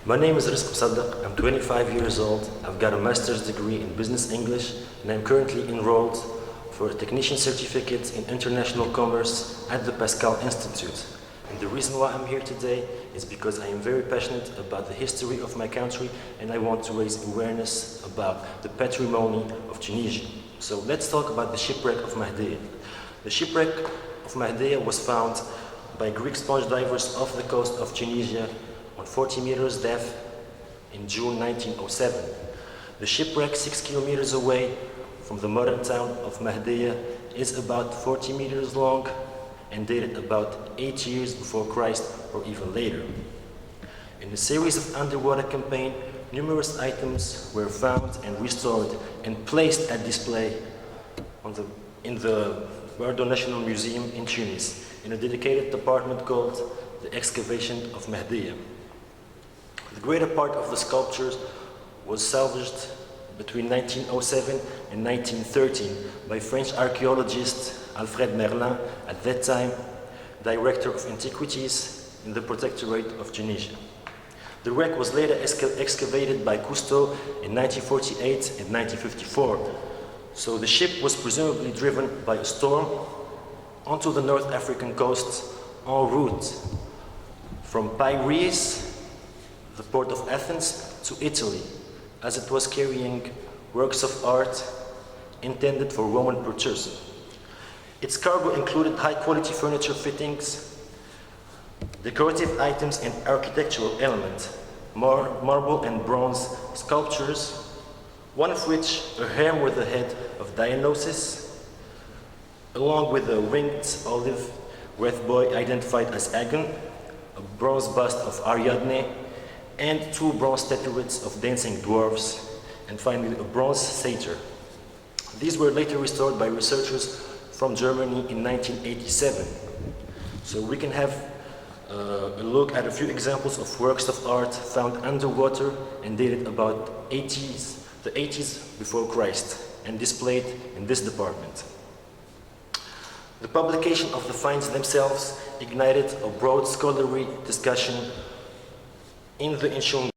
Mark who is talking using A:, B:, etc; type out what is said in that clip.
A: My name is Rezk MSADEK. I'm 25 years old. I've got a master's degree in business English, and I'm currently enrolled for a technician certificate in international commerce at the PASCAL Institute. And the reason why I'm here today is because I am very passionate about the history of my country, and I want to raise awareness about the patrimony of Tunisia. So let's talk about the shipwreck of Mahdia. The shipwreck of Mahdia was found by Greek sponge divers off the coast of Tunisia on 40 meters depth in June 1907. The shipwreck 6 kilometers away from the modern town of Mahdia is about 40 meters long and dated about 8 years before Christ or even later. In a series of underwater campaign, numerous items were found and restored and placed at display in the Bardo National Museum in Tunis, in a dedicated department called the Excavation of Mahdia. The greater part of the sculptures was salvaged between 1907 and 1913 by French archaeologist Alfred Merlin, at that time Director of Antiquities in the Protectorate of Tunisia. The wreck was later excavated by Cousteau in 1948 and 1954, so the ship was presumably driven by a storm onto the North African coast en route from Piraeus, the port of Athens, to Italy, as it was carrying works of art intended for Roman purchase. Its cargo included high-quality furniture fittings, decorative items and architectural elements, marble and bronze sculptures, one of which a harem with the head of Dionysus, along with a winged olive wreath boy identified as Agon, a bronze bust of Ariadne, and 2 bronze statuettes of dancing dwarfs, and finally a bronze satyr. These were later restored by researchers from Germany in 1987. So we can have a look at a few examples of works of art found underwater and dated about the 80s before Christ, and displayed in this department. The publication of the finds themselves ignited a broad scholarly discussion in the ensuing